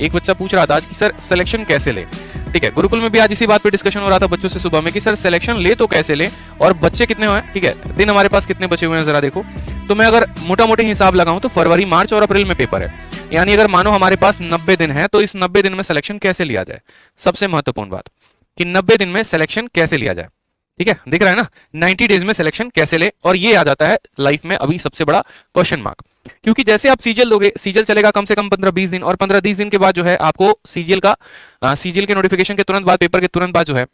एक बच्चा पूछ रहा था आज कि सर सिलेक्शन कैसे ले। ठीक है, गुरुकुल में भी आज इसी बात पे डिस्कशन हो रहा था बच्चों से सुबह में कि सर सिलेक्शन ले तो कैसे ले, और बच्चे कितने हुए हैं। ठीक है, दिन हमारे पास कितने बचे हुए हैं जरा देखो। तो मैं अगर मोटा मोटी हिसाब लगाऊं तो फरवरी, मार्च और अप्रैल में पेपर है, यानी अगर मानो हमारे पास 90 दिन है, तो इस 90 दिन में सिलेक्शन कैसे लिया जाए। सबसे महत्वपूर्ण बात कि 90 दिन में सिलेक्शन कैसे लिया जाए। ठीक है, दिख रहा है ना, 90 डेज में सिलेक्शन कैसे ले, और ये आ जाता है लाइफ में अभी सबसे बड़ा क्वेश्चन मार्क। क्योंकि जैसे आप सीजीएल लोगे, सीजीएल चलेगा कम से कम 15-20 दिन, और 15-20 दिन के बाद जो है आपको सीजीएल के नोटिफिकेशन के तुरंत बाद, पेपर के तुरंत बाद जो है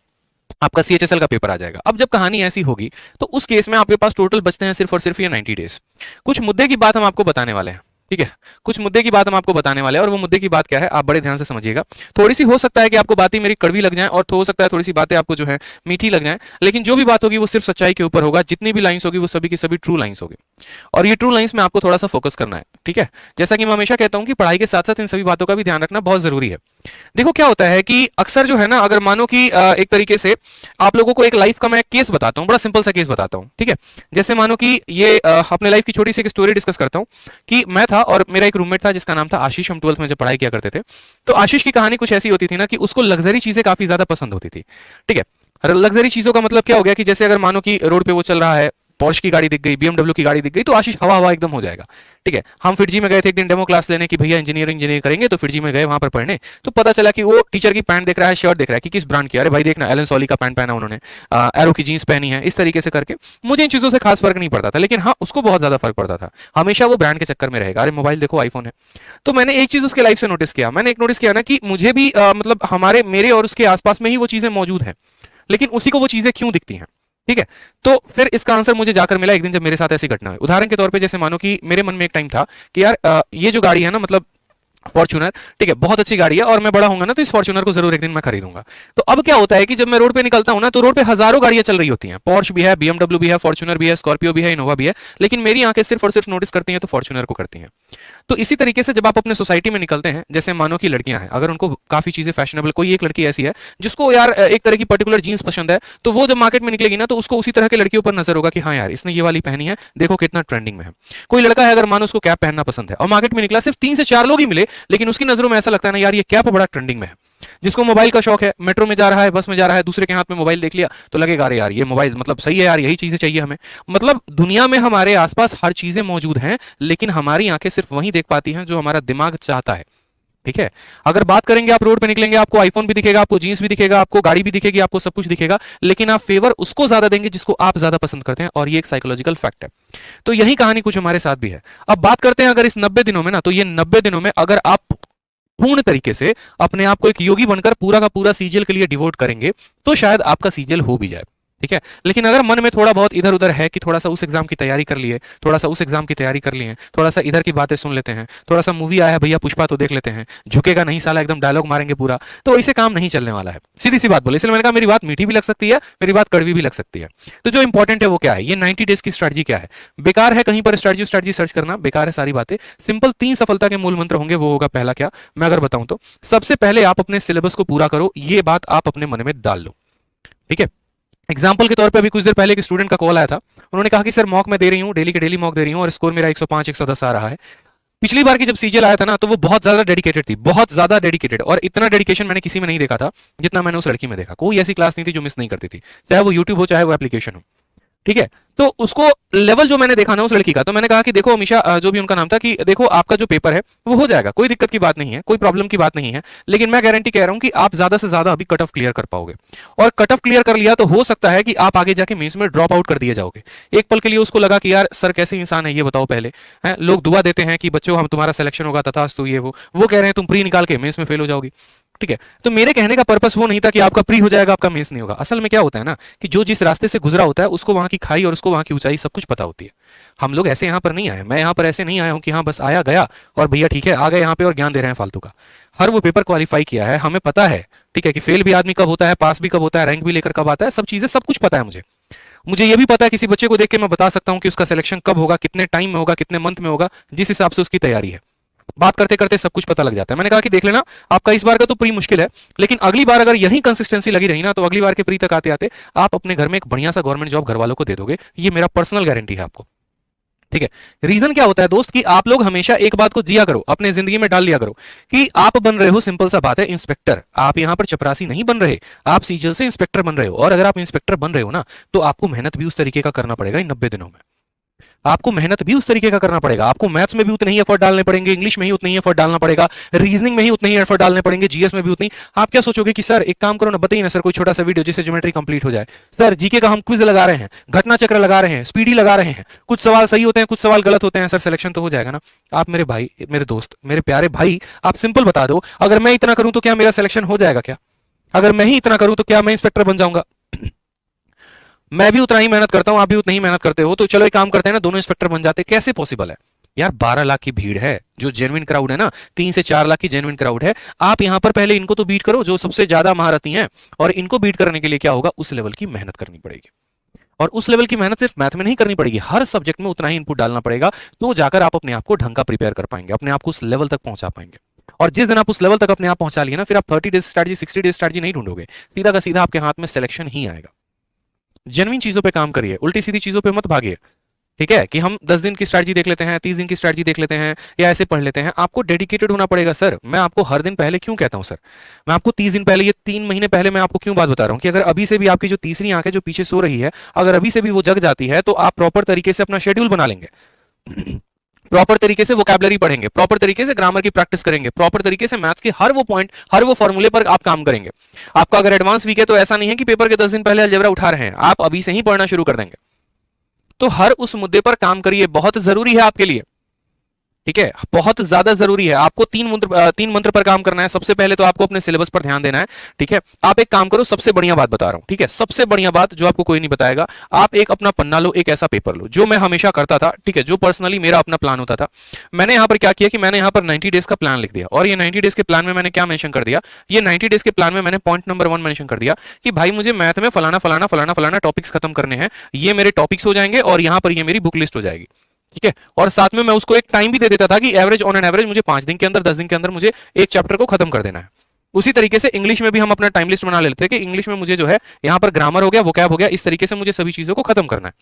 आपका सीएचएसएल का पेपर आ जाएगा। अब जब कहानी ऐसी होगी तो उस केस में आपके पास टोटल बचते हैं सिर्फ और सिर्फ ये 90 डेज। कुछ मुद्दे की बात हम आपको बताने वाले हैं। ठीक है, कुछ मुद्दे की बात हम आपको बताने वाले हैं, और वो मुद्दे की बात क्या है आप बड़े ध्यान से समझिएगा। थोड़ी सी हो सकता है कि आपको बातें मेरी कड़वी लग जाएं, और हो सकता है थोड़ी सी बातें आपको जो है मीठी लग जाएं, लेकिन जो भी बात होगी वो सिर्फ सच्चाई के ऊपर होगा। जितनी भी लाइंस होगी वो सभी की सभी ट्रू लाइंस होगी, और ये ट्रू लाइंस में आपको थोड़ा सा फोकस करना है। ठीक है, जैसा कि मैं हमेशा कहता हूं कि पढ़ाई के साथ साथ इन सभी बातों का भी ध्यान रखना बहुत जरूरी है। देखो क्या होता है कि अक्सर जो है ना, अगर मानो कि एक तरीके से आप लोगों को एक लाइफ का मैं केस बताता हूं, बड़ा सिंपल सा केस बताता हूं। ठीक है, जैसे मानो कि ये अपने लाइफ की छोटी सी एक स्टोरी डिस्कस करता हूं कि मैं था और मेरा एक रूममेट था जिसका नाम था आशीष। हम 12th में जब पढ़ाई किया करते थे, तो आशीष की कहानी कुछ ऐसी होती थी ना कि उसको लग्जरी चीजें काफी ज्यादा पसंद होती थी। ठीक है, लग्जरी चीजों का मतलब क्या हो गया कि जैसे अगर मानो कि रोड पे वो चल रहा है, पोर्श की गाड़ी दिख गई, बीएमडब्ल्यू की गाड़ी दिख गई, तो आशीष हवा हवा एकदम हो जाएगा। ठीक है, हम फिरजी में गए थे एक दिन डेमो क्लास लेने की, भैया इंजीनियरिंग करेंगे, तो फिरजी में गए वहां पर पढ़ने। तो पता चला कि वो टीचर की पैंट देख रहा है, शर्ट देख रहा है कि किस ब्रांड की, अरे भाई देखना एलन सॉली का पैंट पहना उन्होंने, एरो की जीन्स पहनी है, इस तरीके से करके। मुझे इन चीजों से खास फर्क नहीं पड़ता था, लेकिन हाँ उसको बहुत ज्यादा फर्क पड़ता था। हमेशा वो ब्रांड के चक्कर में रहेगा, अरे मोबाइल देखो आईफोन है। तो मैंने एक चीज उसके लाइफ से नोटिस किया, मैंने एक नोटिस किया ना कि मुझे भी मतलब हमारे मेरे और उसके आसपास में ही वो चीजें मौजूद हैं, लेकिन उसी को वो चीजें क्यों दिखती हैं। ठीक है, तो फिर इसका आंसर मुझे जाकर मिला एक दिन जब मेरे साथ ऐसी घटना हुई। उदाहरण के तौर पे जैसे मानो कि मेरे मन में एक टाइम था कि यार ये जो गाड़ी है ना, मतलब फॉर्च्यूनर, ठीक है बहुत अच्छी गाड़ी है, और मैं बड़ा होऊंगा ना तो इस फॉर्च्यूनर को जरूर एक दिन मैं खरीदूंगा। तो अब क्या होता है कि जब मैं रोड पे निकलता हूं ना, तो रोड पे हजारों गाड़ियां चल रही होती हैं, पोर्श भी है, बीएमडब्ल्यू भी है, फॉर्च्यूनर भी है, स्कॉर्पियो भी है, इनोवा भी है, लेकिन मेरी आंखें सिर्फ और सिर्फ नोटिस करती हैं तो फॉर्च्यूनर को करती हैं। तो इसी तरीके से जब आप अपने सोसाइटी में निकलते हैं, जैसे मानो की लड़कियां हैं, अगर उनको काफी चीजें फैशनेबल, कोई एक लड़की ऐसी है जिसको यार एक तरह की पर्टिकुलर जीन्स पसंद है, तो वो जब मार्केट में निकलेगी ना तो उसको उसी तरह की लड़कियों पर नजर होगा कि हाँ यार इसने ये वाली पहनी है, देखो कितना ट्रेंडिंग में है। कोई लड़का है अगर मानो उसको कैप पहनना पसंद है, और मार्केट में निकला, सिर्फ 3 से 4 लोग ही मिले, लेकिन उसकी नजरों में ऐसा लगता है ना यार ये कैप बड़ा ट्रेंडिंग में है। जिसको मोबाइल का शौक है, मेट्रो में जा रहा है, बस में जा रहा है, दूसरे के हाथ में मोबाइल देख लिया तो लगेगा अरे यार ये मोबाइल मतलब सही है यार, यही चीजें चाहिए हमें। मतलब दुनिया में हमारे आसपास हर चीजें मौजूद हैं, लेकिन हमारी आंखें सिर्फ वही देख पाती हैं जो हमारा दिमाग चाहता है। ठीक है, अगर बात करेंगे, आप रोड पे निकलेंगे, आपको आईफोन भी दिखेगा, आपको जीन्स भी दिखेगा, आपको गाड़ी भी दिखेगी, आपको सब कुछ दिखेगा, लेकिन आप फेवर उसको ज्यादा देंगे जिसको आप ज्यादा पसंद करते हैं, और ये एक साइकोलॉजिकल फैक्ट है। तो यही कहानी कुछ हमारे साथ भी है। अब बात करते हैं अगर इस 90 दिनों में ना, तो ये 90 दिनों में अगर आप पूर्ण तरीके से अपने आप को एक योगी बनकर पूरा का पूरा सीजीएल के लिए डिवोट करेंगे, तो शायद आपका सीजीएल हो भी जाए। ठीक है, लेकिन अगर मन में थोड़ा बहुत इधर उधर है कि थोड़ा सा उस एग्जाम की तैयारी कर लिए, थोड़ा सा उस एग्जाम की तैयारी कर लिए, थोड़ा सा इधर की बातें सुन लेते हैं, थोड़ा सा मूवी आया है भैया पुष्पा तो देख लेते हैं, झुकेगा नहीं साला एकदम डायलॉग मारेंगे पूरा, तो इसे काम नहीं चलने वाला है। सीधी सी बात बोले, इसलिए मैंने कहा मेरी बात मीठी भी लग सकती है, मेरी बात कड़वी भी लग सकती है। तो जो इंपॉर्टेंट है वो क्या है, ये 90 डेज की स्ट्रेटजी क्या है। बेकार है कहीं पर स्ट्रेटजी सर्च करना, बेकार है सारी बातें। सिंपल 3 सफलता के मूल मंत्र होंगे, वो होगा पहला क्या, मैं अगर बताऊं तो सबसे पहले आप अपने सिलेबस को पूरा करो, ये बात आप अपने मन में डाल लो। ठीक है, एग्जाम्पल के तौर पे अभी कुछ देर पहले एक स्टूडेंट का कॉल आया था, उन्होंने कहा कि सर मॉक मैं दे रही हूँ, डेली के डेली मॉक दे रही हूँ, और स्कोर मेरा 105 110 आ रहा है। पिछली बार की जब सीजीएल आया था ना, तो वो बहुत ज्यादा डेडिकेटेड थी, बहुत ज्यादा डेडिकेटेड, और इतना डेडिकेशन मैंने किसी में नहीं देखा था जितना मैंने उस लड़की में देखा। कोई ऐसी क्लास नहीं थी जो मिस नहीं करती थी, चाहे वो यूट्यूब हो चाहे वो एप्लीकेशन हो। ठीक है, तो उसको लेवल जो मैंने देखा ना उस लड़की का, तो मैंने कहा कि देखो अमीशा, जो भी उनका नाम था, कि देखो आपका जो पेपर है वो हो जाएगा, कोई दिक्कत की बात नहीं है, कोई प्रॉब्लम की बात नहीं है, लेकिन मैं गारंटी कह रहा हूं कि आप ज्यादा से ज्यादा अभी कट ऑफ क्लियर कर पाओगे, और कट ऑफ क्लियर कर लिया तो हो सकता है कि आप आगे जाके मेंस में ड्रॉप आउट कर दिए जाओगे। एक पल के लिए उसको लगा कि यार सर कैसे इंसान है ये बताओ पहले, है लोग दुआ देते हैं कि बच्चों हम तुम्हारा सिलेक्शन होगा तथास्तु, ये वो कह रहे हैं तुम प्री निकाल के मेंस में फेल हो जाओगी। ठीक है, तो मेरे कहने का पर्पस वो नहीं था कि आपका प्री हो जाएगा आपका मेंस नहीं होगा। असल में क्या होता है ना कि जो जिस रास्ते से गुजरा होता है उसको वहां की खाई और उसको वहां की ऊंचाई सब कुछ पता होती है। हम लोग ऐसे यहाँ पर नहीं आए, मैं यहाँ पर ऐसे नहीं आया हूँ कि हाँ बस आया गया और भैया ठीक है आ गए यहाँ पे और ज्ञान दे रहे हैं फालतू का। हर वो पेपर क्वालिफाई किया है, हमें पता है ठीक है कि फेल भी आदमी कब होता है, पास भी कब होता है, रैंक भी लेकर कब आता है, सब चीजें सब कुछ पता है मुझे। मुझे ये भी पता है किसी बच्चे को देख के मैं बता सकता हूँ कि उसका सिलेक्शन कब होगा, कितने टाइम में होगा, कितने मंथ में होगा, जिस हिसाब से उसकी तैयारी है। बात करते करते सब कुछ पता लग जाता है। मैंने कहा कि देख लेना आपका इस बार का तो प्री मुश्किल है, लेकिन अगली बार अगर यही कंसिस्टेंसी लगी रही ना तो अगली बार के प्री तक आते आते आप अपने घर में एक बढ़िया सा गवर्नमेंट जॉब घर वालों को दे दोगे, ये मेरा पर्सनल गारंटी है आपको। ठीक है। रीजन क्या होता है दोस्त कि आप लोग हमेशा एक बात को जिया करो, अपने जिंदगी में डाल लिया करो कि आप बन रहे हो, सिंपल सा बात है, इंस्पेक्टर। आप यहां पर चपरासी नहीं बन रहे, आप सीजल से इंस्पेक्टर बन रहे हो। और अगर आप इंस्पेक्टर बन रहे हो ना, तो आपको मेहनत भी उस तरीके का करना पड़ेगा इन 90 दिनों में। आपको मेहनत भी उस तरीके का करना पड़ेगा। आपको मैथ्स में भी उतने ही एफर्ट डालने पड़ेंगे, इंग्लिश में ही उतने ही एफर्ट डालना पड़ेगा, रीजनिंग में ही उतने ही एफर्ट डालने पड़ेंगे, जीएस में भी उतनी। आप क्या सोचोगे कि सर एक काम करो ना, बताइए ना सर कोई छोटा सा वीडियो जिससे ज्योमेट्री कंप्लीट हो जाए। सर जीके का हम क्विज लगा रहे हैं, घटना चक्र लगा रहे हैं, स्पीडी लगा रहे हैं, कुछ सवाल सही होते हैं, कुछ सवाल गलत होते हैं, सर सिलेक्शन तो हो जाएगा ना। आप मेरे भाई, मेरे दोस्त, मेरे प्यारे भाई, आप सिंपल बता दो, अगर मैं इतना करूं तो क्या मेरा सिलेक्शन हो जाएगा? क्या अगर मैं ही इतना करूं तो क्या मैं इंस्पेक्टर बन जाऊंगा? मैं भी उतना ही मेहनत करता हूं, आप भी उतनी ही मेहनत करते हो, तो चलो एक काम करते हैं ना, दोनों इंस्पेक्टर बन जाते। कैसे पॉसिबल है यार? 12 लाख की भीड़ है, जो जेन्युइन क्राउड है ना, 3 से 4 लाख की जेन्युइन क्राउड है। आप यहां पर पहले इनको तो बीट करो, जो सबसे ज्यादा महारथी हैं। और इनको बीट करने के लिए क्या होगा? उस लेवल की मेहनत करनी पड़ेगी। और उस लेवल की मेहनत सिर्फ मैथ में नहीं करनी पड़ेगी, हर सब्जेक्ट में उतना ही इनपुट डालना पड़ेगा। तो जाकर आप अपने आप को ढंग का प्रिपेयर कर पाएंगे, अपने आप को उस लेवल तक पहुंचा पाएंगे। और जिस दिन आप उस लेवल तक अपने आप पहुंचा लिए ना, फिर आप 30 डेज स्ट्रैटेजी, 60 डेज स्ट्रैटेजी नहीं ढूंढोगे, सीधा का सीधा आपके हाथ में सिलेक्शन ही आएगा। जेन्युइन चीजों पे काम करिए, उल्टी सीधी चीजों पे मत भागिए। ठीक है कि हम 10 दिन की स्ट्रैटेजी देख लेते हैं, 30 दिन की स्ट्रैटेजी देख लेते हैं, या ऐसे पढ़ लेते हैं। आपको डेडिकेटेड होना पड़ेगा। सर मैं आपको हर दिन पहले क्यों कहता हूं? सर मैं आपको 30 दिन पहले, ये 3 महीने पहले मैं आपको क्यों बात बता रहा हूं कि अगर अभी से भी आपकी जो तीसरी आंख है जो पीछे सो रही है, अगर अभी से भी वो जग जाती है, तो आप प्रॉपर तरीके से अपना शेड्यूल बना लेंगे, प्रॉपर तरीके से वोकैबुलरी पढ़ेंगे, प्रॉपर तरीके से ग्रामर की प्रैक्टिस करेंगे, प्रॉपर तरीके से मैथ्स के हर वो पॉइंट, हर वो फॉर्मूले पर आप काम करेंगे। आपका अगर एडवांस वीक है तो ऐसा नहीं है कि पेपर के 10 दिन पहले अलजेब्रा उठा रहे हैं, आप अभी से ही पढ़ना शुरू कर देंगे। तो हर उस मुद्दे पर काम करिए, बहुत जरूरी है आपके लिए। ठीक है, बहुत ज्यादा जरूरी है। आपको 3 मंत्र पर काम करना है। सबसे पहले तो आपको अपने सिलेबस पर ध्यान देना है। ठीक है, आप एक काम करो, सबसे बढ़िया बात बता रहा हूं, ठीक है, सबसे बढ़िया बात जो आपको कोई नहीं बताएगा, आप एक अपना पन्ना लो, एक ऐसा पेपर लो, जो मैं हमेशा करता था। ठीक है, जो पर्सनली मेरा अपना प्लान होता था। मैंने यहां पर क्या किया कि मैंने यहां पर 90 डेज का प्लान लिख दिया। और ये 90 डेज के प्लान में मैंने क्या मेंशन कर दिया? ये 90 डेज के प्लान में मैंने पॉइंट नंबर 1 मेंशन कर दिया कि भाई मुझे मैथ में फलाना फलाना फलाना फलाना टॉपिक्स खत्म करने हैं। ये मेरे टॉपिक्स हो जाएंगे और यहां पर ये मेरी बुक लिस्ट हो जाएगी। ठीक है, और साथ में मैं उसको एक टाइम भी दे देता था कि एवरेज, ऑन एन एवरेज मुझे 5 दिन के अंदर, 10 दिन के अंदर मुझे एक चैप्टर को खत्म कर देना है। उसी तरीके से इंग्लिश में भी हम अपना टाइम लिस्ट बना लेते थे कि इंग्लिश में मुझे जो है यहाँ पर ग्रामर हो गया, वोकैब हो गया, इस तरीके से मुझे सभी चीजों को खत्म करना है।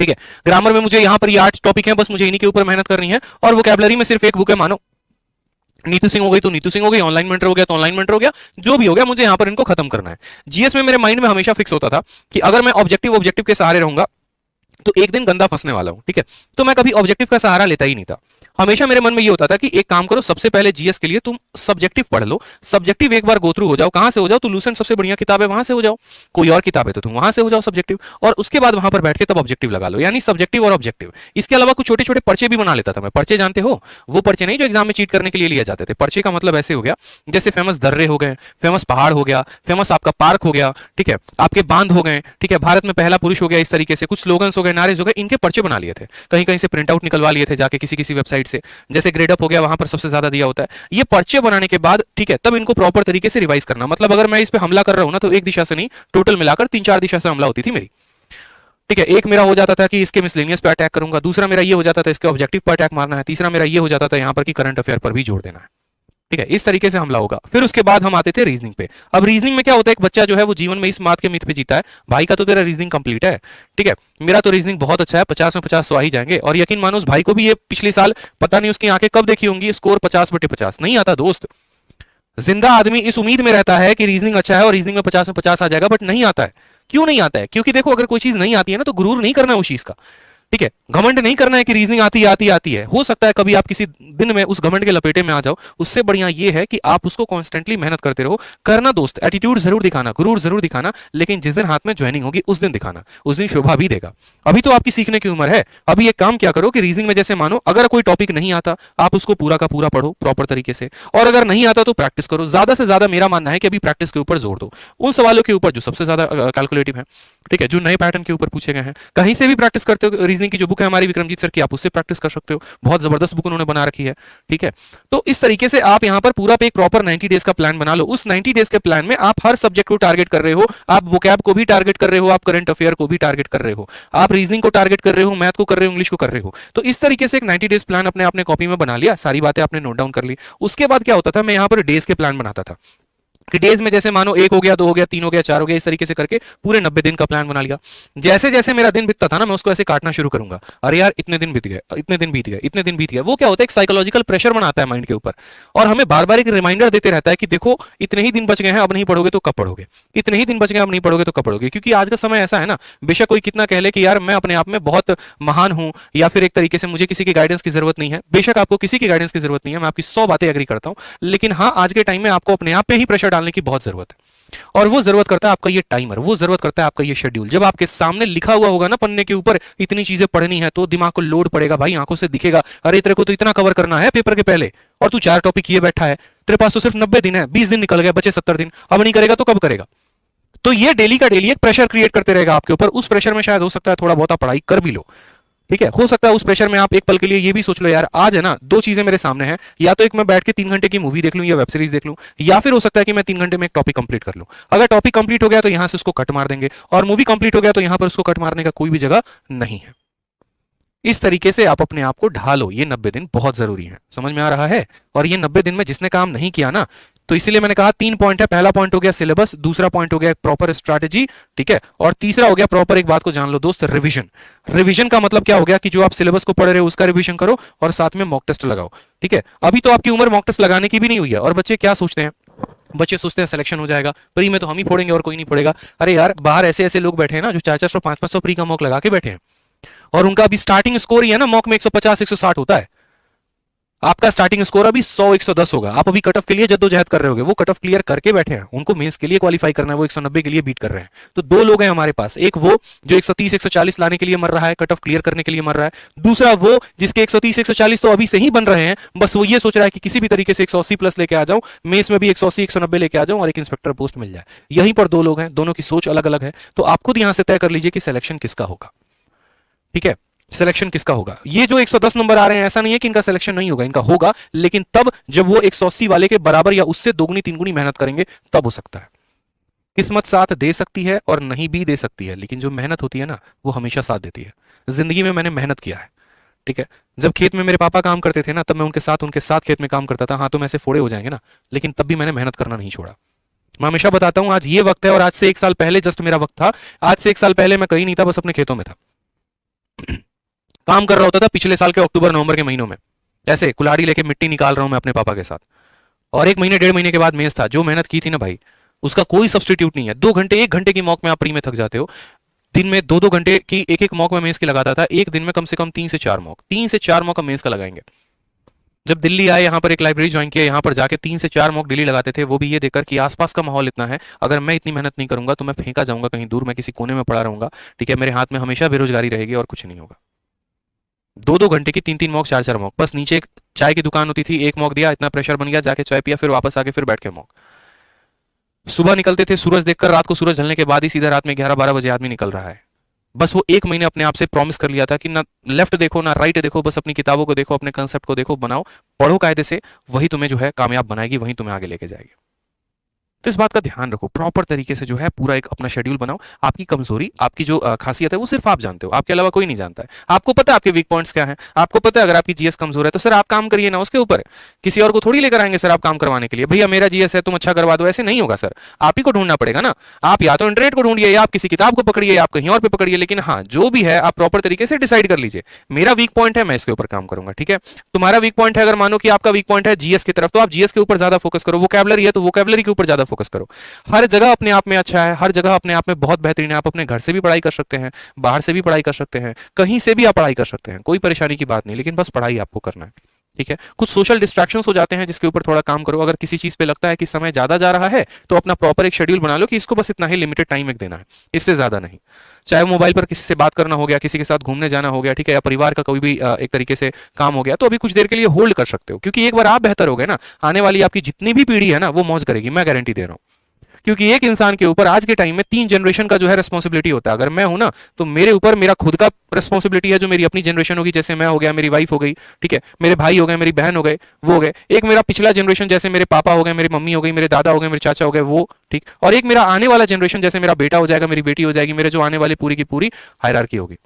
ठीक है, ग्रामर में मुझे यहाँ पर ये 8 टॉपिक है, बस मुझे इन्हीं के ऊपर मेहनत करनी है। और वोकैबुलरी में सिर्फ एक बुक है, मानो नीतू सिंह हो गई तो नीतू सिंह हो गई, ऑनलाइन मेंटर हो गया तो ऑनलाइन मेंटर हो गया, जो भी हो गया मुझे यहाँ पर इनको खत्म करना है। जीएस में मेरे माइंड में हमेशा फिक्स होता था कि अगर मैं ऑब्जेक्टिव ऑब्जेक्टिव के सहारे रहूंगा तो एक दिन गंदा फंसने वाला हूं। ठीक है, तो मैं कभी ऑब्जेक्टिव का सहारा लेता ही नहीं था। हमेशा मेरे मन में ये होता था कि एक काम करो, सबसे पहले जीएस के लिए तुम सब्जेक्टिव पढ़ लो, सब्जेक्टिव एक बार गो थ्रू हो जाओ। कहां से हो जाओ? तो लूसेंट सबसे बढ़िया किताब है, वहां से हो जाओ। कोई और किताब है तो तुम वहां से हो जाओ सब्जेक्टिव, और उसके बाद वहां पर बैठ के तब ऑब्जेक्टिव लगा लो, यानी सब्जेक्टिव और ऑब्जेक्टिव। इसके अलावा कुछ छोटे छोटे पर्चे भी बना लेता था मैं। पर्चे जानते हो? वो पर्चे नहीं जो एग्जाम में चीट करने के लिए लिए जाते थे। पर्चे का मतलब ऐसे हो गया जैसे फेमस दर्रे हो गए, फेमस पहाड़ हो गया, फेमस आपका पार्क हो गया, ठीक है, आपके बांध हो गए, ठीक है, भारत में पहला पुरुष हो गया, इस तरीके से कुछ स्लोगन्स हो गए, नारेज हो गए, इनके पर्चे बना लिए थे। कहीं कहीं से प्रिंट आउट निकलवा लिए थे जाके किसी किसी वेबसाइट से, जैसे ग्रेडअप हो गया, वहां पर सबसे ज्यादा दिया होता है। ये पर्चे बनाने के बाद, ठीक है, तब इनको प्रॉपर तरीके से रिवाइज करना। मतलब अगर मैं इस पे हमला कर रहा हूं ना, तो एक दिशा से नहीं, टोटल मिलाकर 3-4 दिशा से हमला होती थी मेरी। ठीक है, एक मेरा हो जाता था कि इसके मिसलेनियस पे अटैक करूंगा, दूसरा मेरा ये हो जाता था इसके ऑब्जेक्टिव पर अटैक मारना है, तीसरा मेरा ये हो जाता था यहां पर कि करंट अफेयर पर भी जोड़ देना है। ठीक है, इस तरीके से हमला होगा। फिर उसके बाद हम आते थे रीजनिंग पे। अब रीजनिंग में क्या होता है, एक बच्चा जो है वो जीवन में इस बात के मिथ पे जीता है, भाई का तो तेरा रीजनिंग कंप्लीट है, ठीक है, मेरा तो रीजनिंग बहुत अच्छा है, 50 में 50 तो आ ही जाएंगे। और यकीन मानो उस भाई को भी ये पिछले साल पता नहीं उसकी आंखें कब देखी होंगी, स्कोर 50/50 नहीं आता दोस्त। जिंदा आदमी इस उम्मीद में रहता है कि रीजनिंग अच्छा है और रीजनिंग में 50 में 50 आ जाएगा, बट नहीं आता है। क्यों नहीं आता है? क्योंकि देखो, अगर कोई चीज नहीं आती है ना, तो गुरूर नहीं करना उस चीज का। ठीक है, घमंड नहीं करना है कि रीजनिंग आती है। हो सकता है कभी आप किसी दिन में उस घमंड के लपेटे में आ जाओ। उससे बढ़िया ये है कि आप उसको कॉन्स्टेंटली मेहनत करते रहो। करना दोस्त, एटीट्यूड जरूर दिखाना, गुरूर जरूर दिखाना, लेकिन जिस दिन हाथ में ज्वाइनिंग होगी उस दिन दिखाना, उस दिन शोभा भी देगा। अभी तो आपकी सीखने की उम्र है। अभी एक काम क्या करो कि रीजनिंग में जैसे मानो अगर कोई टॉपिक नहीं आता, आप उसको पूरा का पूरा पढ़ो प्रॉपर तरीके से, और अगर नहीं आता तो प्रैक्टिस करो। ज्यादा से ज्यादा मेरा मानना है कि अभी प्रैक्टिस के ऊपर जोर दो, उन सवालों के ऊपर जो सबसे ज्यादा कैलकुलेटिव है, ठीक है, जो नए पैटर्न के ऊपर पूछे गए हैं। कहीं से भी प्रैक्टिस करते हो, रीजनिंग की जो बुक है हमारी विक्रमजीत सर की, आप उससे प्रैक्टिस कर सकते हो, बहुत जबरदस्त बुक उन्होंने बना रखी है। ठीक है, तो इस तरीके से आप यहां पर पूरा पे एक प्रॉपर 90 डेज का प्लान बना लो। उस 90 डेज के प्लान में आप हर सब्जेक्ट को टारगेट कर रहे हो, आप वोकैब को भी टारगेट कर रहे हो, आप करंट अफेयर को भी टारगेट कर रहे हो, आप रीजनिंग को टारगेट कर रहे हो, मैथ को कर रहे हो, इंग्लिश को कर रहे हो। तो इस तरीके से एक 90 डेज प्लान अपने आपने कॉपी में बना लिया, सारी बातें आपने नोट डाउन कर ली। उसके बाद क्या होता था, मैं यहां पर डेज के प्लान बनाता था। कि डेज में जैसे मानो 1 हो गया, 2 हो गया, 3 हो गया, 4 हो गया, इस तरीके से करके पूरे 90 दिन का प्लान बना लिया। जैसे जैसे मेरा दिन बीतता था ना, मैं उसको ऐसे काटना शुरू करूंगा, अरे यार इतने दिन बीत गए, इतने दिन बीत गए, इतने दिन बीत गए। वो क्या होता है, एक साइकोलॉजिकल प्रेशर बनाता है माइंड के ऊपर, और हमें बार बार एक रिमाइंडर देते रहता है कि देखो इतने ही दिन बच गए हैं, अब नहीं पढ़ोगे तो कब पढ़ोगे, इतने ही दिन बच गए, अब नहीं पढ़ोगे तो कब पढ़ोगे। क्योंकि आज का समय ऐसा है ना, बेशक कोई कितना कह ले कि यार मैं अपने आप में बहुत महान हूं, या फिर एक तरीके से मुझे किसी की गाइडेंस की जरूरत नहीं है, बेशक आपको किसी की गाइडेंस की जरूरत नहीं है, मैं आपकी 100 बातें एग्री करता हूं, लेकिन हाँ आज के टाइम में आपको अपने आप पे ही प्रेशर डालने की बहुत जरूरत है। और वो जरूरत करता है आपका ये टाइमर, वो जरूरत करता है आपका ये शेड्यूल। जब आपके सामने लिखा हुआ होगा ना पन्ने के ऊपर इतनी चीजें पढ़नी है, तो दिमाग को लोड पड़ेगा भाई, आंखों से दिखेगा, अरे तेरे को तो इतना कवर करना है पेपर के पहले, और तू 4 टॉपिक किए बैठा है, तेरे पास तो सिर्फ 90 दिन है, 20 दिन निकल गए, बचे 70 दिन, अब नहीं करेगा तो कब करेगा। तो ये डेली का डेली एक प्रेशर क्रिएट करते रहेगा आपके ऊपर। उस प्रेशर में शायद हो सकता है थोड़ा बहुत पढ़ाई कर भी लो, ठीक है, हो सकता है उस प्रेशर में आप एक पल के लिए ये भी सोच लो यार आज है ना 2 चीजें मेरे सामने हैं, या तो एक मैं बैठ के 3 घंटे की मूवी देख लूं या वेब सीरीज देख लूं, या फिर हो सकता है कि मैं 3 घंटे में एक टॉपिक कंप्लीट कर लूं। अगर टॉपिक कंप्लीट हो गया तो यहां से उसको कट मार देंगे, और मूवी कंप्लीट हो गया तो यहां पर उसको कट मारने का कोई भी जगह नहीं है। इस तरीके से आप अपने आप को ढालो, ये 90 दिन बहुत जरूरी है, समझ में आ रहा है। और ये 90 दिन में जिसने काम नहीं किया ना, तो इसीलिए मैंने कहा 3 पॉइंट है। पहला पॉइंट हो गया सिलेबस, दूसरा पॉइंट हो गया प्रॉपर स्ट्रैटेजी, ठीक है, और तीसरा हो गया प्रॉपर, एक बात को जान लो दोस्त, रिवीजन। रिवीजन का मतलब क्या हो गया कि जो आप सिलेबस को पढ़ रहे हो उसका रिवीजन करो, और साथ में मॉक टेस्ट लगाओ, ठीक है। अभी तो आपकी उम्र मॉक टेस्ट लगाने की भी नहीं हुई है, और बच्चे क्या सोचते हैं, बच्चे सोचते हैं सिलेक्शन हो जाएगा, प्री में तो हम ही फोड़ेंगे और कोई नहीं फोड़ेगा। अरे यार बाहर ऐसे ऐसे लोग बैठे हैं ना जो 400 500 प्री का मॉक लगा के बैठे हैं, और उनका अभी स्टार्टिंग स्कोर ही है ना मॉक में 150 160 होता है। आपका स्टार्टिंग स्कोर अभी 100 110 होगा। आप अभी कट ऑफ के लिए जद्दोजहद कर रहे होगे, वो कट ऑफ क्लियर करके बैठे हैं, उनको मेंस के लिए क्वालिफाई करना है, वो 190 के लिए बीट कर रहे हैं। तो 2 लोग हैं हमारे पास, एक वो जो 130 140 लाने के लिए मर रहा है, कट ऑफ क्लियर करने के लिए मर रहा है, दूसरा वो जिसके 130 140 तो अभी से ही बन रहे हैं, बस वो ये सोच रहा है कि किसी भी तरीके से 180 प्लस लेके आ जाऊं, मेंस में भी 180 190 लेके आ जाऊं और एक इंस्पेक्टर पोस्ट मिल जाए। यहीं पर 2 लोग हैं, दोनों की सोच अलग अलग है। तो आप खुद यहां से तय कर लीजिए कि सिलेक्शन किसका होगा, ठीक है, सिलेक्शन किसका होगा। ये जो 110 नंबर आ रहे हैं, ऐसा नहीं है कि इनका सिलेक्शन नहीं होगा, इनका होगा, लेकिन तब जब वो 180 वाले के बराबर या उससे दोगुनी 3 गुनी मेहनत करेंगे तब हो सकता है। किस्मत साथ दे सकती है और नहीं भी दे सकती है, लेकिन जो मेहनत होती है ना वो हमेशा साथ देती है। जिंदगी में मैंने मेहनत किया है, ठीक है, जब खेत में मेरे पापा काम करते थे ना, तब मैं उनके साथ खेत में काम करता था। हाँ तो मैं ऐसे फोड़े हो जाएंगे ना, लेकिन तब भी मैंने मेहनत करना नहीं छोड़ा। मैं हमेशा बताता हूं आज ये वक्त है, और आज से 1 साल पहले जस्ट मेरा वक्त था। आज से 1 साल पहले मैं कहीं नहीं था, बस अपने खेतों में था, काम कर रहा होता था पिछले साल के अक्टूबर नवंबर के महीनों में, ऐसे कुल्हाड़ी लेके मिट्टी निकाल रहा हूं मैं अपने पापा के साथ। और 1 महीने 1.5 महीने के बाद मेंस था। जो मेहनत की थी ना भाई, उसका कोई सब्सटीट्यूट नहीं है। 2 घंटे 1 घंटे की मॉक में आप प्री में थक जाते हो, दिन में 2-2 घंटे की एक मॉक में मेंस की लगाता था। एक दिन में कम से कम 3 से 4 मॉक, 3 से 4 मॉक हम मेंस का लगाएंगे। जब दिल्ली आए, यहाँ पर एक लाइब्रेरी ज्वाइन किया, यहाँ पर जाके 3 से 4 मॉक डेली लगाते थे। वो भी ये देखकर कि आसपास का माहौल इतना है, अगर मैं इतनी मेहनत नहीं करूंगा तो मैं फेंका जाऊंगा कहीं दूर, मैं किसी कोने में पड़ा रहूंगा, ठीक है, मेरे हाथ में हमेशा बेरोजगारी रहेगी और कुछ नहीं होगा। 2-2 घंटे की 3-3 मॉक 4-4 मॉक, बस नीचे एक चाय की दुकान होती थी, एक मॉक दिया, इतना प्रेशर बन गया, जाके चाय पिया, फिर वापस आके फिर बैठ के मॉक। सुबह निकलते थे सूरज देखकर, रात को सूरज ढलने के बाद ही सीधा रात में 11-12 बजे आदमी निकल रहा है। बस वो 1 महीने अपने आप से प्रॉमिस कर लिया था कि ना लेफ्ट देखो ना राइट देखो, बस अपनी किताबों को देखो, अपने कंसेप्ट को देखो, बनाओ, पढ़ो कायदे से, वही तुम्हें जो है कामयाब बनाएगी, वही तुम्हें आगे लेके जाएगी। तो इस बात का ध्यान रखो, प्रॉपर तरीके से जो है पूरा एक अपना शेड्यूल बनाओ। आपकी कमजोरी, आपकी जो खासियत है वो सिर्फ आप जानते हो, आपके अलावा कोई नहीं जानता है। आपको पता है आपके वीक पॉइंट्स क्या हैं, आपको पता है अगर आपकी जीएस कमजोर है तो सर आप काम करिए ना उसके ऊपर, किसी और को थोड़ी लेकर आएंगे सर आप काम करवाने के लिए, भैया मेरा जीएस है तुम अच्छा करवा दो, ऐसे नहीं होगा सर, आप ही को ढूंढना पड़ेगा ना। आप या तो इंटरनेट को ढूंढिए, या आप किसी किताब को पकड़िए, आप कहीं और पे पकड़िए, लेकिन हाँ जो भी है आप प्रॉपर तरीके से डिसाइड कर लीजिए, मेरा वीक पॉइंट है मैं इसके ऊपर काम करूंगा, ठीक है। तुम्हारा वीक पॉइंट है, अगर मानो कि आपका वीक पॉइंट है जीएस की तरफ, तो आप जीएस के ऊपर ज्यादा फोकस करो। वोकैबुलरी है तो वोकैबुलरी के ऊपर ज्यादा फोकस करो। हर जगह अपने आप में अच्छा है, हर जगह अपने आप में बहुत बेहतरीन है। आप अपने घर से भी पढ़ाई कर सकते हैं, बाहर से भी पढ़ाई कर सकते हैं, कहीं से भी आप पढ़ाई कर सकते हैं, कोई परेशानी की बात नहीं, लेकिन बस पढ़ाई आपको करना है, ठीक है। कुछ सोशल डिस्ट्रैक्शंस हो जाते हैं जिसके ऊपर थोड़ा काम करो। अगर किसी चीज पे लगता है कि समय ज्यादा जा रहा है तो अपना प्रॉपर एक शेड्यूल बना लो कि इसको बस इतना ही लिमिटेड टाइम एक देना है, इससे ज्यादा नहीं। चाहे मोबाइल पर किसी से बात करना हो गया, किसी के साथ घूमने जाना हो गया, ठीक है, या परिवार का कोई भी एक तरीके से काम हो गया, तो अभी कुछ देर के लिए होल्ड कर सकते हो, क्योंकि एक बार आप बेहतर हो गए ना, आने वाली आपकी जितनी भी पीढ़ी है ना वो मौज करेगी, मैं गारंटी दे रहा हूं। क्योंकि एक इंसान के ऊपर आज के टाइम में 3 जनरेशन का जो है रिस्पॉन्सिबिलिटी होता है। अगर मैं हूं ना तो मेरे ऊपर मेरा खुद का रिस्पॉन्सिबिलिटी है, जो मेरी अपनी जनरेशन होगी, जैसे मैं हो गया, मेरी वाइफ हो गई, ठीक है, मेरे भाई हो गए, मेरी बहन हो गए, वो हो गए। एक मेरा पिछला जनरेशन जैसे मेरे पापा हो गए, मेरी मम्मी हो गई, मेरे दादा हो गए, मेरे चाचा हो गए, वो ठीक। और एक मेरा आने वाला जनरेशन जैसे मेरा बेटा हो जाएगा, मेरी बेटी हो जाएगी, मेरे जो आने वाली पूरी की पूरी हायरार्की होगी।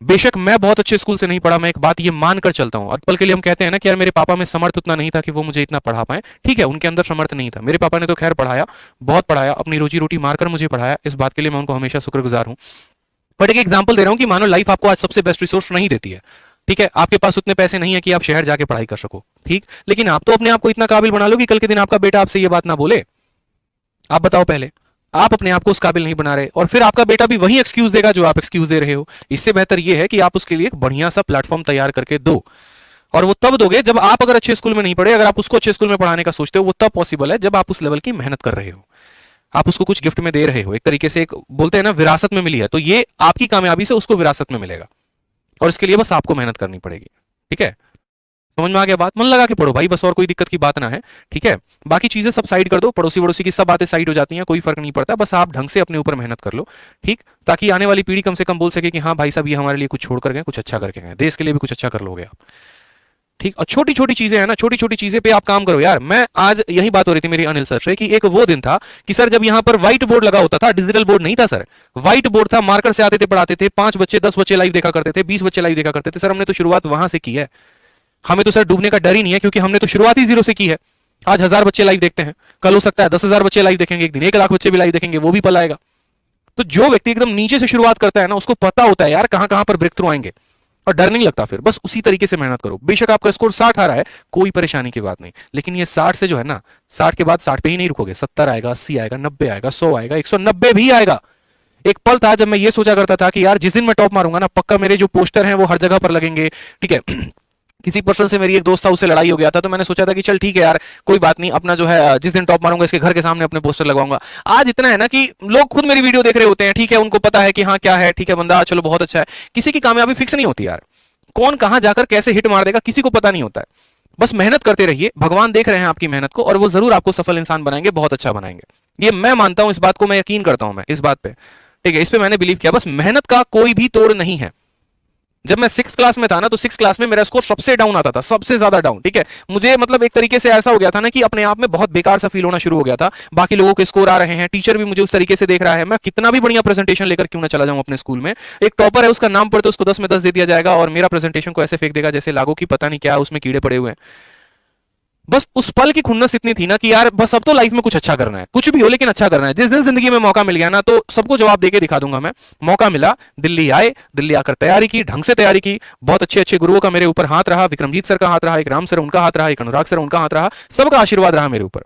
बेशक मैं बहुत अच्छे स्कूल से नहीं पढ़ा, मैं एक बात ये मानकर चलता हूं, और पल के लिए हम कहते हैं ना कि यार मेरे पापा में समर्थ उतना नहीं था कि वो मुझे इतना पढ़ा पाए। ठीक है, उनके अंदर समर्थ नहीं था, मेरे पापा ने तो खैर पढ़ाया, बहुत पढ़ाया, अपनी रोजी रोटी मारकर मुझे पढ़ाया, इस बात के लिए मैं उनको हमेशा शुक्रगुजार हूं। बट एक एग्जाम्पल दे रहा हूं कि मानो लाइफ आपको आज सबसे बेस्ट रिसोर्स नहीं देती है। ठीक है, आपके पास उतने पैसे नहीं है कि आप शहर जाके पढ़ाई कर सको, ठीक, लेकिन आप तो अपने आप को इतना काबिल बना लो कि कल के दिन आपका बेटा आपसे ये बात ना बोले। आप बताओ पहले, आप अपने आप को उस काबिल नहीं बना रहे, और फिर आपका बेटा भी वही एक्सक्यूज देगा जो आप एक्सक्यूज दे रहे हो। इससे बेहतर यह है कि आप उसके लिए एक बढ़िया सा प्लेटफॉर्म तैयार करके दो, और वो तब दोगे जब आप अगर अच्छे स्कूल में नहीं पढ़े, अगर आप उसको अच्छे स्कूल में पढ़ाने का सोचते हो, वो तब पॉसिबल है जब आप उस लेवल की मेहनत कर रहे हो, आप उसको कुछ गिफ्ट में दे रहे हो, एक तरीके से, एक बोलते हैं ना विरासत में मिली है, तो ये आपकी कामयाबी से उसको विरासत में मिलेगा, और इसके लिए बस आपको मेहनत करनी पड़ेगी। ठीक है, समझ में आ गया बात? मन लगा के पढ़ो भाई, बस और कोई दिक्कत की बात ना है। ठीक है, बाकी चीजें सब साइड कर दो, पड़ोसी वड़ोसी की सब बातें साइड हो जाती हैं, कोई फर्क नहीं पड़ता, बस आप ढंग से अपने ऊपर मेहनत कर लो। ठीक, ताकि आने वाली पीढ़ी कम से कम बोल सके कि हाँ भाई साहब ये हमारे लिए कुछ छोड़ कर गए, कुछ अच्छा करके गए, देश के लिए भी कुछ अच्छा कर लोगे आप। ठीक, और छोटी छोटी चीजें हैं ना, छोटी छोटी चीजें पे आप काम करो यार। मैं आज यही बात हो रही थी मेरी अनिल सर से कि एक वो दिन था कि सर जब यहाँ पर व्हाइट बोर्ड लगा होता था, डिजिटल बोर्ड नहीं था सर, व्हाइट बोर्ड था, मार्कर से आते थे, पढ़ाते थे, 5 बच्चे 10 बच्चे लाइव देखा करते थे, 20 बच्चे लाइव देखा करते थे। सर हमने तो शुरुआत वहां से की है, हमें तो सर डूबने का डर ही नहीं है, क्योंकि हमने तो शुरुआत ही 0 से की है। आज 1000 बच्चे लाइव देखते हैं, कल हो सकता है 10,000 बच्चे लाइव देखेंगे, एक दिन 1 लाख बच्चे भी लाइव देखेंगे, वो भी पल आएगा। तो जो व्यक्ति एकदम नीचे से शुरुआत करता है ना, उसको पता होता है यार कहां कहां पर ब्रेक थ्रू आएंगे, और डर नहीं लगता। फिर बस उसी तरीके से मेहनत करो। बेशक आपका स्कोर 60 आ रहा है, कोई परेशानी की बात नहीं, लेकिन ये 60 से जो है ना, 60 के बाद 60 पे ही नहीं रुकोगे, 70 आएगा, 80 आएगा, 90 आएगा, 100 आएगा, 190 भी आएगा। एक पल था जब मैं ये सोचा करता था कि यार जिस दिन मैं टॉप मारूंगा ना, पक्का मेरे जो पोस्टर हैं वो हर जगह पर लगेंगे। ठीक है, किसी पर्सन से मेरी एक दोस्त था, उससे लड़ाई हो गया था, तो मैंने सोचा था कि चल ठीक है यार, कोई बात नहीं, अपना जो है जिस दिन टॉप मारूंगा इसके घर के सामने अपने पोस्टर लगवाऊंगा। आज इतना है ना कि लोग खुद मेरी वीडियो देख रहे होते हैं, ठीक है, उनको पता है कि हाँ क्या है, ठीक है बंदा चलो बहुत अच्छा है। किसी की कामयाबी फिक्स नहीं होती यार, कौन कहां जाकर कैसे हिट मार देगा किसी को पता नहीं होता है। बस मेहनत करते रहिए, भगवान देख रहे हैं आपकी मेहनत को, और वो जरूर आपको सफल इंसान बनाएंगे, बहुत अच्छा बनाएंगे। ये मैं मानता हूं, इस बात को मैं यकीन करता हूं, मैं इस बात पे, ठीक है, इस पे मैंने बिलीव किया। बस मेहनत का कोई भी तोड़ नहीं है। जब मैं 6 क्लास में था ना, तो 6 क्लास में मेरा स्कोर सबसे डाउन आता था, सबसे ज्यादा डाउन। ठीक है, मुझे मतलब एक तरीके से ऐसा हो गया था ना कि अपने आप में बहुत बेकार सा फील होना शुरू हो गया था। बाकी लोगों के स्कोर आ रहे हैं, टीचर भी मुझे उस तरीके से देख रहा है, मैं कितना भी बढ़िया प्रेजेंटेशन लेकर क्यों ना चला जाऊं अपने स्कूल में, एक टॉपर है उसका नाम पढ़ते उसको 10 में 10 दे दिया जाएगा, और मेरा प्रेजेंटेशन को ऐसे फेंक देगा जैसे लागो की पता नहीं क्या उसमें कीड़े पड़े हुए हैं। बस उस पल की खुन्नस इतनी थी ना कि यार बस अब तो लाइफ में कुछ अच्छा करना है, कुछ भी हो लेकिन अच्छा करना है। जिस दिन जिंदगी में मौका मिल गया ना, तो सबको जवाब देके दिखा दूंगा मैं। मौका मिला, दिल्ली आए, दिल्ली आकर तैयारी की, ढंग से तैयारी की, बहुत अच्छे अच्छे गुरुओं का मेरे ऊपर हाथ रहा, विक्रमजीत सर का हाथ रहा, एक राम सर उनका हाथ रहा, एक अनुराग सर उनका हाथ रहा, सबका आशीर्वाद रहा मेरे ऊपर।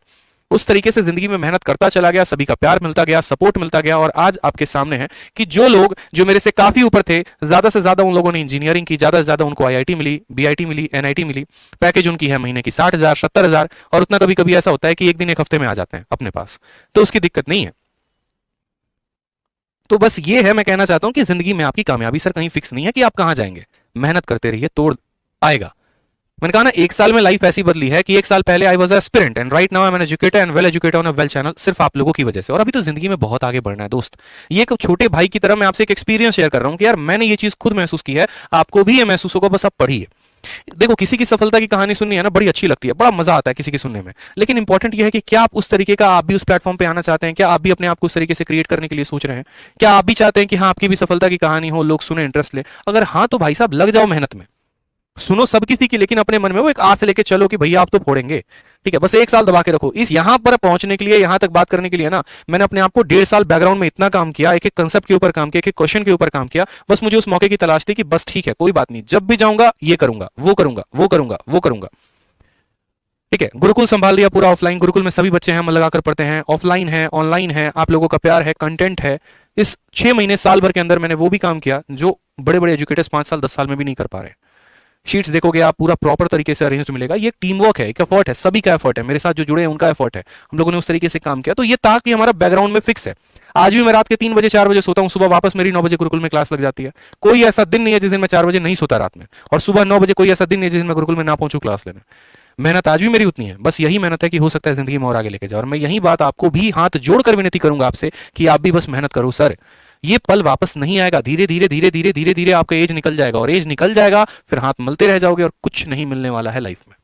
उस तरीके से जिंदगी में मेहनत करता चला गया, सभी का प्यार मिलता गया, सपोर्ट मिलता गया, और आज आपके सामने है कि जो लोग जो मेरे से काफी ऊपर थे, ज्यादा से ज्यादा उन लोगों ने इंजीनियरिंग की, ज्यादा से ज्यादा उनको आईआईटी मिली, बीआईटी मिली, एनआईटी मिली, पैकेज उनकी है महीने की 60,000 70,000, और उतना कभी कभी ऐसा होता है कि एक दिन एक हफ्ते में आ जाते हैं अपने पास, तो उसकी दिक्कत नहीं है। तो बस ये है, मैं कहना चाहता हूं कि जिंदगी में आपकी कामयाबी सर कहीं फिक्स नहीं है कि आप कहां जाएंगे, मेहनत करते रहिए, तोड़ आएगा। मैंने कहा ना, 1 साल में लाइफ ऐसी बदली है कि 1 साल पहले I was aspirant and right now I am an educator and well educated on a well channel, सिर्फ आप लोगों की वजह से। और अभी तो जिंदगी में बहुत आगे बढ़ना है दोस्त। ये एक छोटे भाई की तरह मैं आपसे एक एक्सपीरियंस शेयर कर रहा हूं कि यार मैंने ये चीज खुद महसूस की है, आपको भी ये महसूस होगा, बस आप पढ़िए। देखो, किसी की सफलता की कहानी सुननी है ना, बड़ी अच्छी लगती है, बड़ा मजा आता है किसी की सुनने में, लेकिन इंपॉर्टेंट ये है कि क्या आप उस तरीके का, आप भी उस प्लेटफॉर्म पे आना चाहते हैं, क्या आप भी अपने आप को उस तरीके से क्रिएट करने के लिए सोच रहे हैं, क्या आप भी चाहते हैं कि हाँ आपकी भी सफलता की कहानी हो, लोग सुने, इंटरेस्ट ले? अगर हाँ तो भाई साहब लग जाओ मेहनत में, सुनो सब किसी की, लेकिन अपने मन में वो एक आस लेके चलो कि भैया आप तो फोड़ेंगे। ठीक है, बस 1 साल दबा के रखो। इस यहां पर पहुंचने के लिए, यहां तक बात करने के लिए ना, मैंने अपने आप को 1.5 साल बैकग्राउंड में इतना काम किया, एक एक कंसेप्ट के ऊपर काम किया, एक एक क्वेश्चन के ऊपर काम किया। बस मुझे उस मौके की तलाश थी कि बस ठीक है कोई बात नहीं, जब भी जाऊंगा ये करूंगा, वो करूंगा, वो करूंगा, वो करूंगा। ठीक है, गुरुकुल संभाल लिया पूरा ऑफलाइन, गुरुकुल में सभी बच्चे हैं, मन लगाकर पढ़ते हैं, ऑफलाइन है, ऑनलाइन है, आप लोगों का प्यार है, कंटेंट है। इस 6 महीने साल भर के अंदर मैंने वो भी काम किया जो बड़े बड़े एजुकेटर्स 5 साल 10 साल में भी नहीं कर पा रहे। शीट्स देखोगे आप, पूरा प्रॉपर तरीके से अरेंज्ड मिलेगा। ये एक टीम वर्क है, एक एफर्ट है, सभी का एफर्ट है, मेरे साथ जो जुड़े हैं उनका एफर्ट है, हम लोगों ने उस तरीके से काम किया। तो ये था कि हमारा बैकग्राउंड में फिक्स है। आज भी मैं रात के 3 बजे 4 बजे सोता हूँ, सुबह वापस मेरी 9 बजे गुरुकुल में क्लास लग जाती है। कोई ऐसा दिन नहीं है जिस दिन मैं 4 बजे नहीं सोता रात में, और सुबह 9 बजे कोई ऐसा दिन नहीं है जिस दिन मैं गुरुकुल में ना पहुंचू क्लास लेने। मेहनत आज भी मेरी उतनी है, बस यही मेहनत है कि हो सकता है जिंदगी में और आगे लेके जाओ। और मैं यही बात आपको भी हाथ जोड़कर विनती करूंगा आपसे कि आप भी बस मेहनत करो सर। ये पल वापस नहीं आएगा, धीरे धीरे धीरे धीरे धीरे धीरे आपका एज निकल जाएगा, और एज निकल जाएगा फिर हाथ मलते रह जाओगे और कुछ नहीं मिलने वाला है लाइफ में।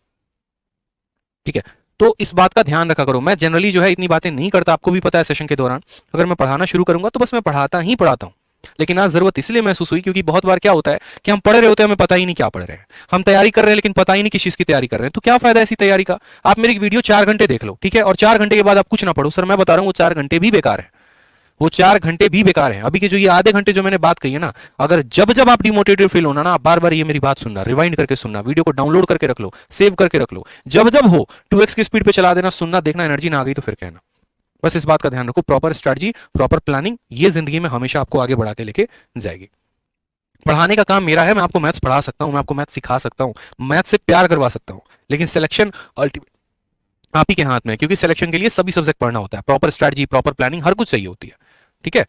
ठीक है, तो इस बात का ध्यान रखा करो। मैं जनरली जो है इतनी बातें नहीं करता, आपको भी पता है। सेशन के दौरान अगर मैं पढ़ाना शुरू करूंगा तो बस मैं पढ़ाता ही पढ़ाता हूं। लेकिन आज जरूरत इसलिए महसूस हुई क्योंकि बहुत बार क्या होता है कि हम पढ़ रहे होते हैं, हमें पता ही नहीं क्या पढ़ रहे हैं, हम तैयारी कर रहे हैं लेकिन पता ही नहीं किस चीज की तैयारी कर रहे हैं। तो क्या फायदा ऐसी तैयारी का? आप मेरी वीडियो 4 घंटे देख लो, ठीक है, और 4 घंटे के बाद आप कुछ ना पढ़ो, सर मैं बता रहा हूं वो 4 घंटे भी बेकार है, वो 4 घंटे भी बेकार है। अभी के जो ये आधे घंटे जो मैंने बात कही है ना, अगर जब जब आप डिमोटिवेटेड फील होना ना, आप बार बार ये मेरी बात सुनना, रिवाइंड करके सुनना, वीडियो को डाउनलोड करके रख लो, सेव करके रख लो, जब जब हो 2x की स्पीड पे चला देना, सुनना, देखना, एनर्जी ना आ गई तो फिर कहना। बस इस बात का ध्यान रखो, प्रॉपर स्ट्रैटेजी, प्रॉपर प्लानिंग, ये जिंदगी में हमेशा आपको आगे बढ़ा के लेके जाएगी। पढ़ाने का काम मेरा है, मैं आपको मैथ्स पढ़ा सकता हूं, मैं आपको मैथ्स सिखा सकता हूं, मैथ्स से प्यार करवा सकता हूं, लेकिन सिलेक्शन अल्टीमेट आप ही के हाथ में है, क्योंकि सिलेक्शन के लिए सभी सब्जेक्ट पढ़ना होता है, प्रॉपर स्ट्रैटेजी, प्रॉपर प्लानिंग, हर कुछ चाहिए होती है, ठीक है।